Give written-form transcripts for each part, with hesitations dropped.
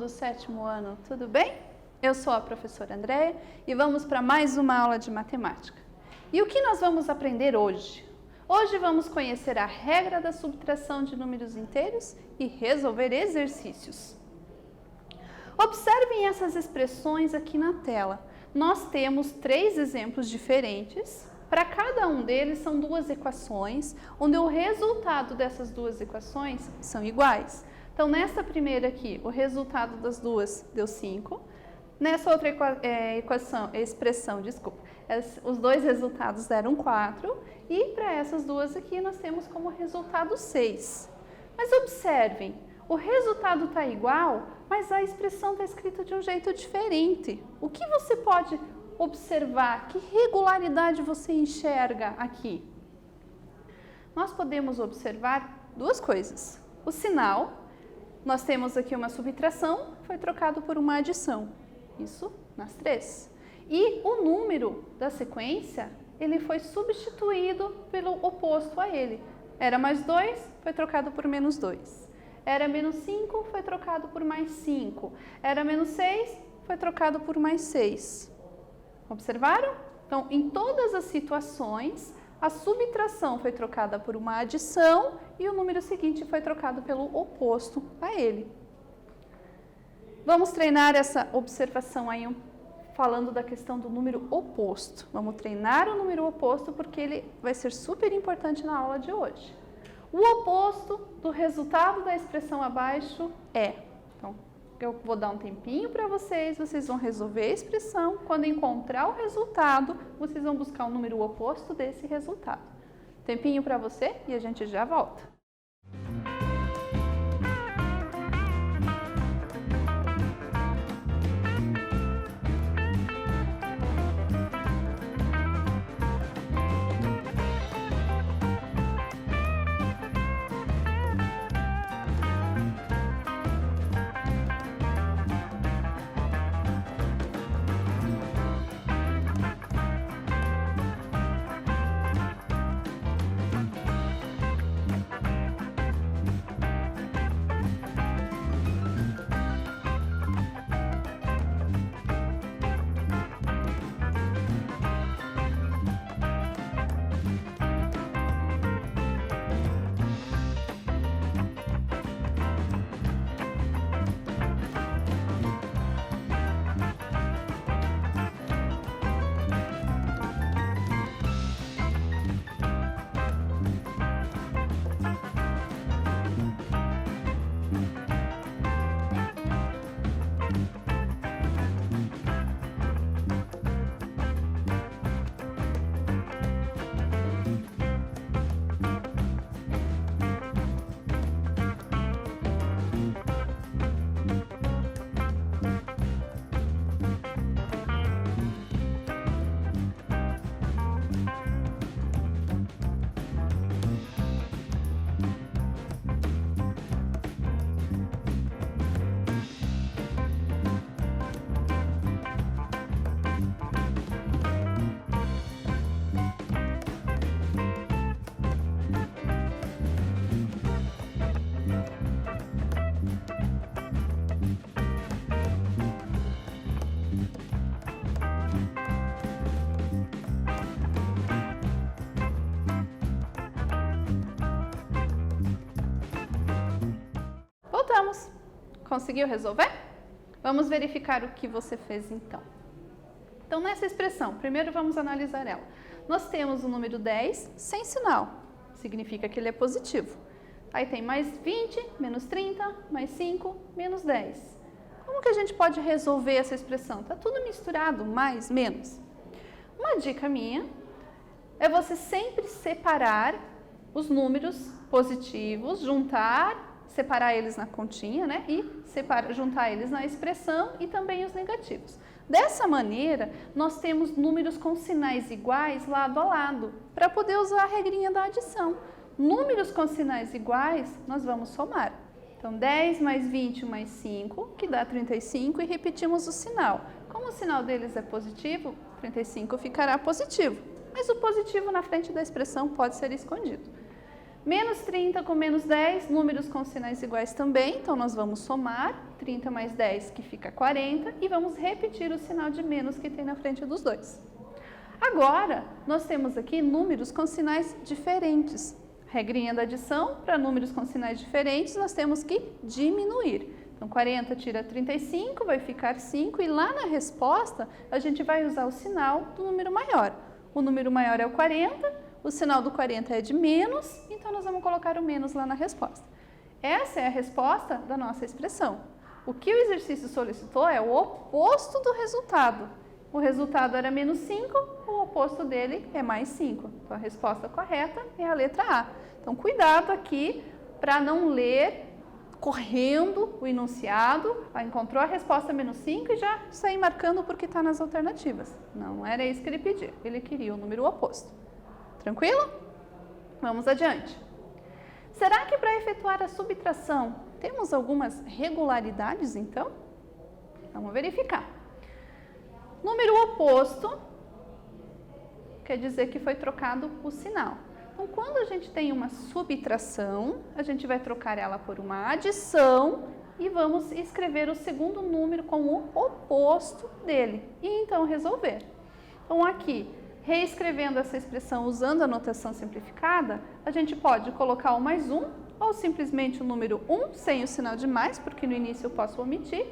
do 7º ano, tudo bem? Eu sou a professora Andréia e vamos para mais uma aula de matemática. E o que nós vamos aprender hoje? Hoje vamos conhecer a regra da subtração de números inteiros e resolver exercícios. Observem essas expressões aqui na tela. Nós temos 3 exemplos diferentes. Para cada um deles são 2 equações, onde o resultado dessas 2 equações são iguais. Então, nessa primeira aqui, o resultado das duas deu 5. Nessa outra expressão, os 2 resultados deram 4. E para essas duas aqui, nós temos como resultado 6. Mas observem, o resultado está igual, mas a expressão está escrita de um jeito diferente. O que você pode observar? Que regularidade você enxerga aqui? Nós podemos observar 2 coisas. O sinal, nós temos aqui uma subtração, foi trocado por uma adição. Isso nas 3. E o número da sequência, ele foi substituído pelo oposto a ele. Era mais 2, foi trocado por menos 2. Era menos 5, foi trocado por mais 5. Era menos 6, foi trocado por mais 6. Observaram? Então, em todas as situações, a subtração foi trocada por uma adição e o número seguinte foi trocado pelo oposto a ele. Vamos treinar essa observação aí, falando da questão do número oposto. Vamos treinar o número oposto porque ele vai ser super importante na aula de hoje. O oposto do resultado da expressão abaixo é... Então, eu vou dar um tempinho para vocês vão resolver a expressão. Quando encontrar o resultado, vocês vão buscar o número oposto desse resultado. Tempinho para você e a gente já volta. Voltamos. Conseguiu resolver? Vamos verificar o que você fez então. Então, nessa expressão, primeiro vamos analisar ela. Nós temos o número 10 sem sinal, significa que ele é positivo. Aí tem mais 20, menos 30, mais 5, menos 10. Como que a gente pode resolver essa expressão? Está tudo misturado, mais, menos. Uma dica minha é você sempre separar os números positivos, separar eles na continha, né? E juntar eles na expressão e também os negativos. Dessa maneira, nós temos números com sinais iguais lado a lado, para poder usar a regrinha da adição. Números com sinais iguais, nós vamos somar. Então, 10 mais 20 mais 5, que dá 35, e repetimos o sinal. Como o sinal deles é positivo, 35 ficará positivo. Mas o positivo na frente da expressão pode ser escondido. Menos 30 com menos 10, números com sinais iguais também, então nós vamos somar 30 mais 10, que fica 40, e vamos repetir o sinal de menos que tem na frente dos dois. Agora, nós temos aqui números com sinais diferentes. Regrinha da adição, para números com sinais diferentes, nós temos que diminuir. Então, 40 tira 35, vai ficar 5, e lá na resposta, a gente vai usar o sinal do número maior. O número maior é o 40, o sinal do 40 é de menos, então nós vamos colocar o menos lá na resposta. Essa é a resposta da nossa expressão. O que o exercício solicitou é o oposto do resultado. O resultado era menos 5, o oposto dele é mais 5. Então, a resposta correta é a letra A. Então, cuidado aqui para não ler correndo o enunciado, encontrou a resposta menos 5 e já sair marcando porque está nas alternativas. Não era isso que ele pediu, ele queria o número oposto. Tranquilo? Vamos adiante. Será que para efetuar a subtração temos algumas regularidades, então? Vamos verificar. Número oposto quer dizer que foi trocado o sinal. Então, quando a gente tem uma subtração, a gente vai trocar ela por uma adição e vamos escrever o segundo número com o oposto dele e então resolver. Então, aqui, reescrevendo essa expressão usando a notação simplificada, a gente pode colocar o mais 1 ou simplesmente o número 1 sem o sinal de mais, porque no início eu posso omitir.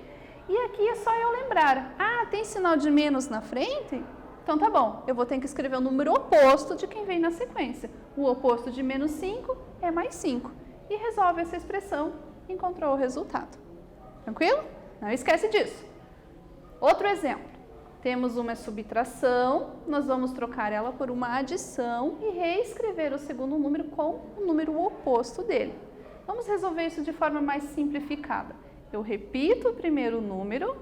E aqui é só eu lembrar, tem sinal de menos na frente? Então tá bom, eu vou ter que escrever o número oposto de quem vem na sequência. O oposto de menos 5 é mais 5. E resolve essa expressão e encontrou o resultado. Tranquilo? Não esquece disso. Outro exemplo. Temos uma subtração, nós vamos trocar ela por uma adição e reescrever o segundo número com o número oposto dele. Vamos resolver isso de forma mais simplificada. Eu repito o primeiro número,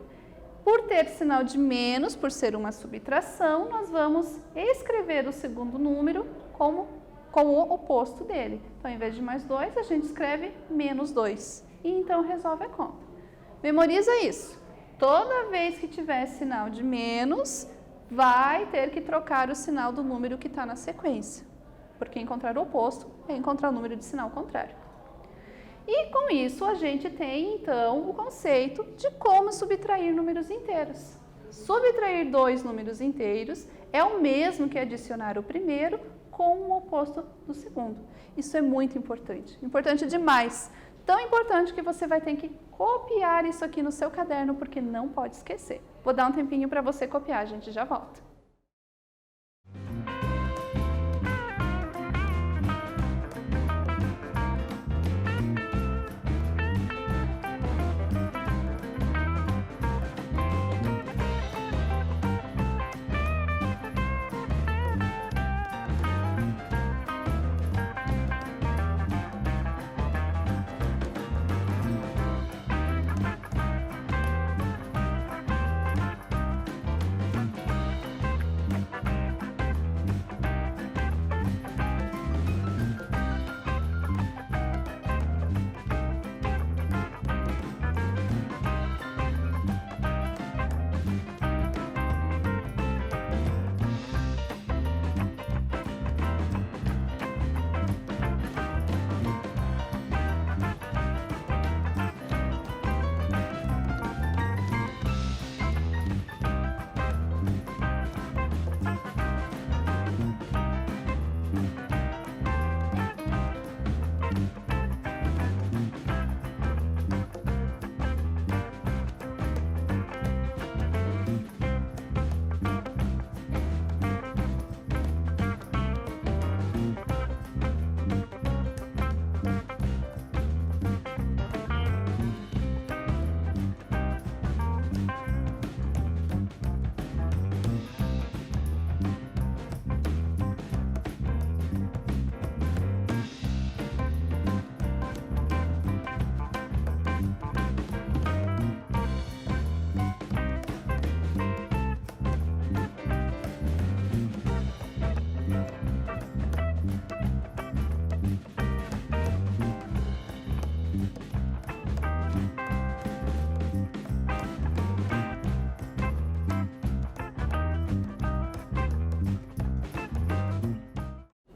por ter sinal de menos, por ser uma subtração, nós vamos escrever o segundo número com o oposto dele. Então, ao invés de mais 2, a gente escreve menos 2 e então resolve a conta. Memoriza isso. Toda vez que tiver sinal de menos, vai ter que trocar o sinal do número que está na sequência, porque encontrar o oposto é encontrar o número de sinal contrário. E com isso a gente tem então o conceito de como subtrair números inteiros. Subtrair dois números inteiros é o mesmo que adicionar o primeiro com o oposto do segundo. Isso é muito importante, importante demais. Tão importante que você vai ter que copiar isso aqui no seu caderno, porque não pode esquecer. Vou dar um tempinho para você copiar, a gente já volta.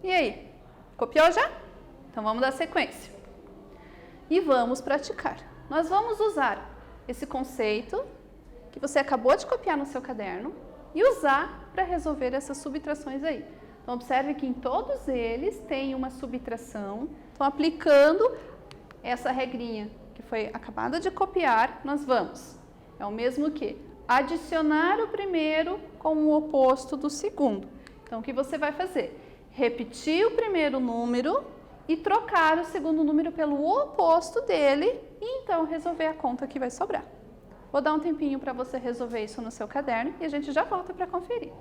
E aí, copiou já? Então, vamos dar sequência. E vamos praticar. Nós vamos usar esse conceito que você acabou de copiar no seu caderno e usar para resolver essas subtrações aí. Então, observe que em todos eles tem uma subtração. Então, aplicando essa regrinha que foi acabada de copiar, nós vamos. É o mesmo que adicionar o primeiro com o oposto do segundo. Então, o que você vai fazer? Repetir o primeiro número e trocar o segundo número pelo oposto dele e então resolver a conta que vai sobrar. Vou dar um tempinho para você resolver isso no seu caderno e a gente já volta para conferir.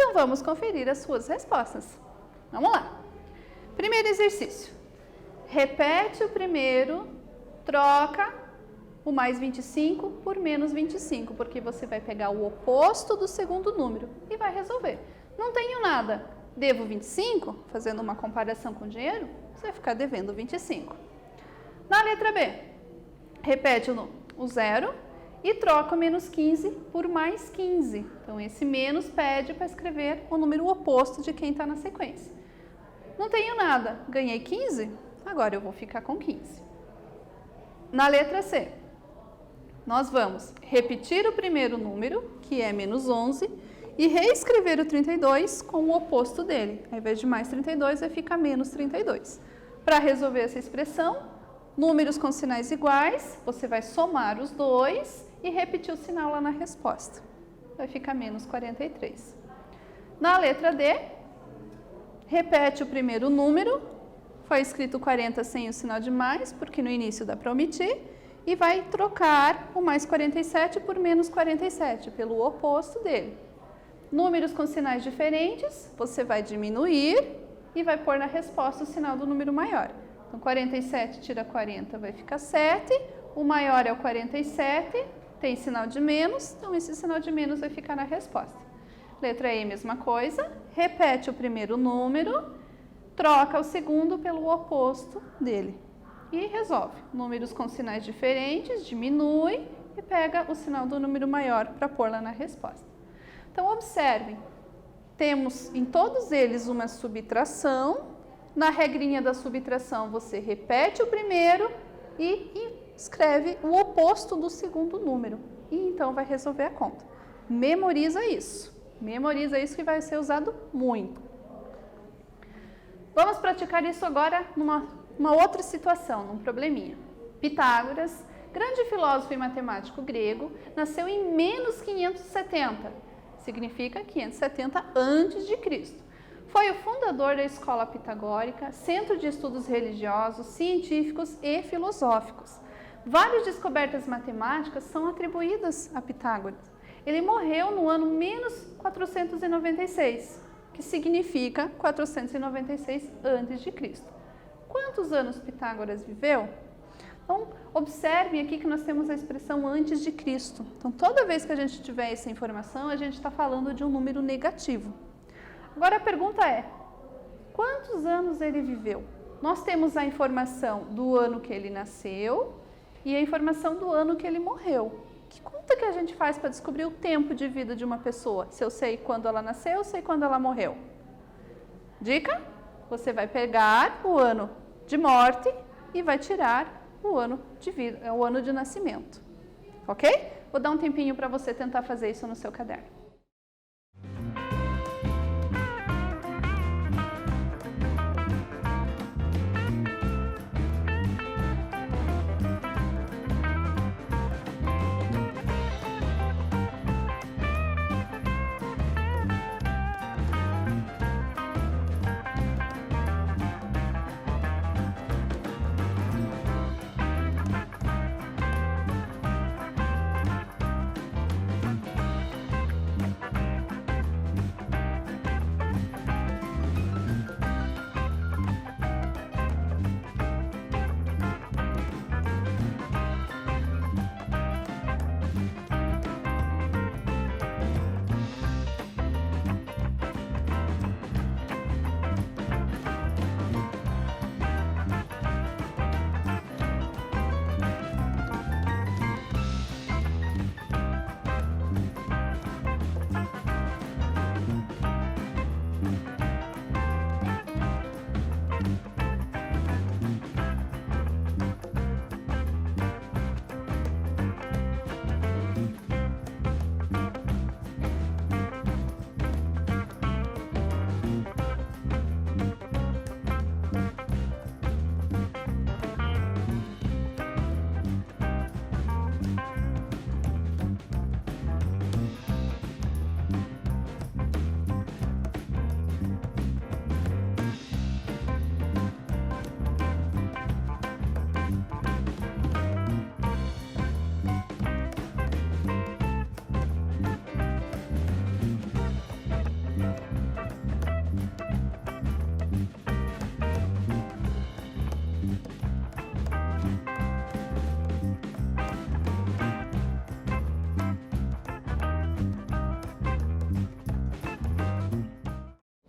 Então, vamos conferir as suas respostas. Vamos lá. Primeiro exercício. Repete o primeiro, troca o mais 25 por menos 25, porque você vai pegar o oposto do segundo número e vai resolver. Não tenho nada, devo 25, fazendo uma comparação com o dinheiro, você vai ficar devendo 25. Na letra B, repete o zero e troca o menos 15 por mais 15. Então, esse menos pede para escrever o número oposto de quem está na sequência. Não tenho nada, ganhei 15, agora eu vou ficar com 15. Na letra C, nós vamos repetir o primeiro número, que é menos 11, e reescrever o 32 com o oposto dele. Ao invés de mais 32, vai ficar menos 32. Para resolver essa expressão, números com sinais iguais, você vai somar os dois e repetir o sinal lá na resposta. Vai ficar menos 43. Na letra D, repete o primeiro número, foi escrito 40 sem o sinal de mais, porque no início dá para omitir, e vai trocar o mais 47 por menos 47, pelo oposto dele. Números com sinais diferentes, você vai diminuir e vai pôr na resposta o sinal do número maior. Então, 47 tira 40 vai ficar 7, o maior é o 47, tem sinal de menos, então esse sinal de menos vai ficar na resposta. Letra E, mesma coisa, repete o primeiro número, troca o segundo pelo oposto dele e resolve. Números com sinais diferentes, diminui e pega o sinal do número maior para pôr lá na resposta. Então, observem, temos em todos eles uma subtração. Na regrinha da subtração, você repete o primeiro e escreve o oposto do segundo número. E então vai resolver a conta. Memoriza isso. Memoriza isso que vai ser usado muito. Vamos praticar isso agora numa outra situação, num probleminha. Pitágoras, grande filósofo e matemático grego, nasceu em menos 570, significa 570 a.C. Foi o fundador da escola pitagórica, centro de estudos religiosos, científicos e filosóficos. Várias descobertas matemáticas são atribuídas a Pitágoras. Ele morreu no ano menos 496, que significa 496 a.C. Quantos anos Pitágoras viveu? Então, observem aqui que nós temos a expressão antes de Cristo. Então, toda vez que a gente tiver essa informação, a gente está falando de um número negativo. Agora, a pergunta é, quantos anos ele viveu? Nós temos a informação do ano que ele nasceu e a informação do ano que ele morreu. Que conta que a gente faz para descobrir o tempo de vida de uma pessoa? Se eu sei quando ela nasceu, eu sei quando ela morreu. Dica? Você vai pegar o ano de morte e vai tirar o ano de vida, o ano de nascimento. Ok? Vou dar um tempinho para você tentar fazer isso no seu caderno.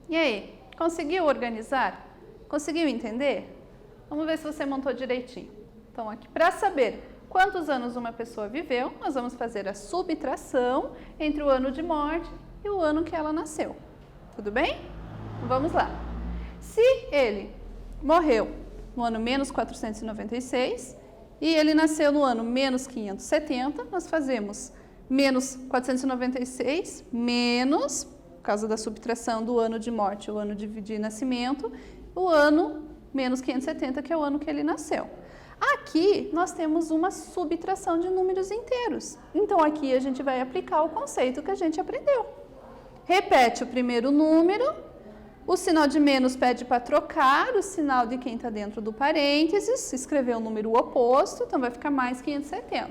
E aí, conseguiu organizar? Conseguiu entender? Vamos ver se você montou direitinho. Então, aqui, para saber quantos anos uma pessoa viveu, nós vamos fazer a subtração entre o ano de morte e o ano que ela nasceu. Tudo bem? Vamos lá. Se ele morreu no ano menos 496 e ele nasceu no ano menos 570, nós fazemos menos 496 menos, por causa da subtração do ano de morte, o ano de nascimento, o ano menos 570, que é o ano que ele nasceu. Aqui nós temos uma subtração de números inteiros. Então aqui a gente vai aplicar o conceito que a gente aprendeu. Repete o primeiro número, o sinal de menos pede para trocar o sinal de quem está dentro do parênteses, escrever o número oposto, então vai ficar mais 570.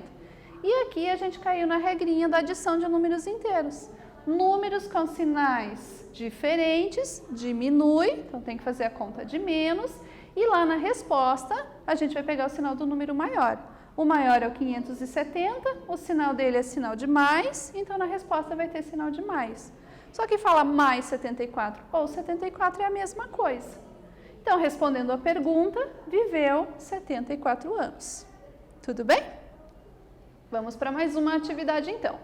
E aqui a gente caiu na regrinha da adição de números inteiros. Números com sinais diferentes diminui, então tem que fazer a conta de menos. E lá na resposta, a gente vai pegar o sinal do número maior. O maior é o 570, o sinal dele é sinal de mais, então na resposta vai ter sinal de mais. Só que fala mais 74 ou 74 é a mesma coisa. Então, respondendo a pergunta, viveu 74 anos. Tudo bem? Vamos para mais uma atividade então.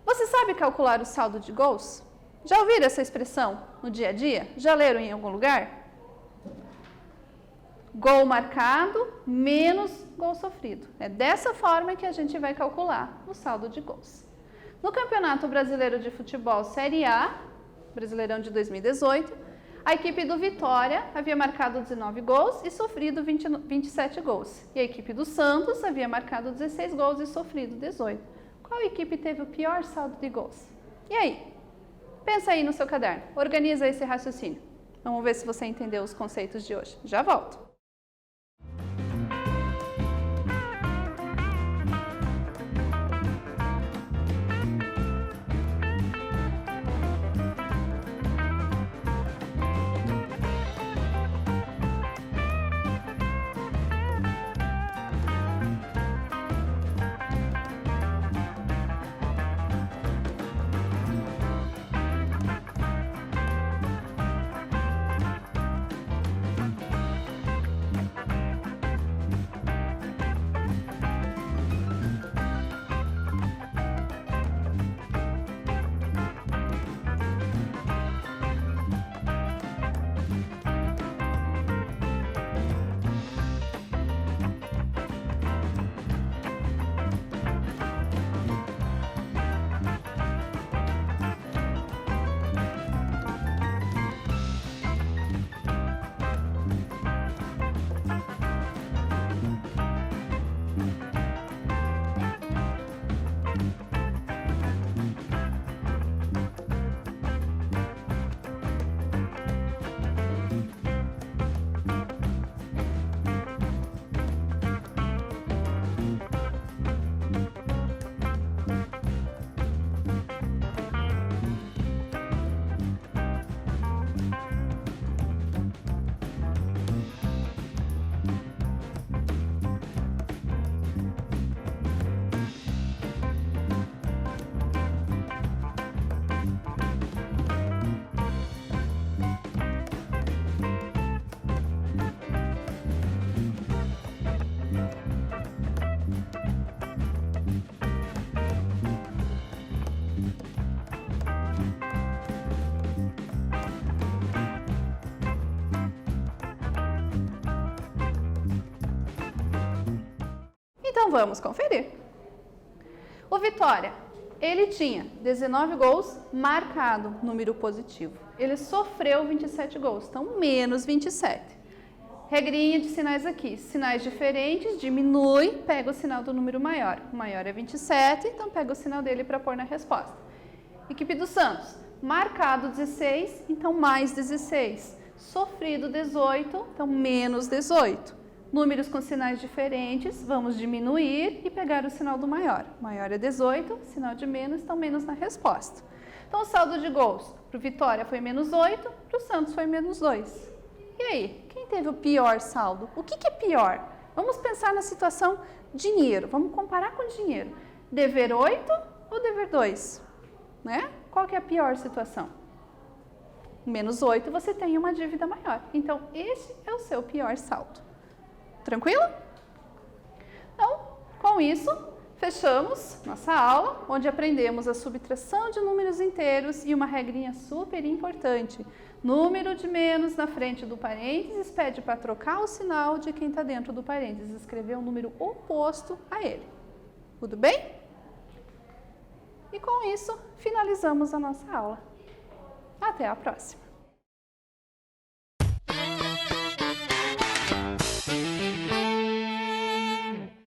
Você sabe calcular o saldo de gols? Já ouviram essa expressão no dia a dia? Já leram em algum lugar? Gol marcado menos gol sofrido. É dessa forma que a gente vai calcular o saldo de gols. No Campeonato Brasileiro de Futebol Série A, Brasileirão de 2018, a equipe do Vitória havia marcado 19 gols e sofrido 27 gols. E a equipe do Santos havia marcado 16 gols e sofrido 18. Qual equipe teve o pior saldo de gols? E aí? Pensa aí no seu caderno. Organiza esse raciocínio. Vamos ver se você entendeu os conceitos de hoje. Já volto. Então vamos conferir. O Vitória, ele tinha 19 gols marcado, número positivo. Ele sofreu 27 gols, então menos 27. Regrinha de sinais aqui, sinais diferentes, diminui, pega o sinal do número maior. O maior é 27, então pega o sinal dele para pôr na resposta. Equipe do Santos, marcado 16, então mais 16. Sofrido 18, então menos 18. Números com sinais diferentes, vamos diminuir e pegar o sinal do maior. O maior é 18, sinal de menos, então menos na resposta. Então o saldo de gols para o Vitória foi menos 8, para o Santos foi menos 2. E aí, quem teve o pior saldo? O que é pior? Vamos pensar na situação dinheiro, vamos comparar com dinheiro. Dever 8 ou dever 2? Né? Qual que é a pior situação? Menos 8 você tem uma dívida maior. Então esse é o seu pior saldo. Tranquilo? Então, com isso, fechamos nossa aula, onde aprendemos a subtração de números inteiros e uma regrinha super importante. Número de menos na frente do parênteses pede para trocar o sinal de quem está dentro do parênteses, escrever um número oposto a ele. Tudo bem? E com isso, finalizamos a nossa aula. Até a próxima!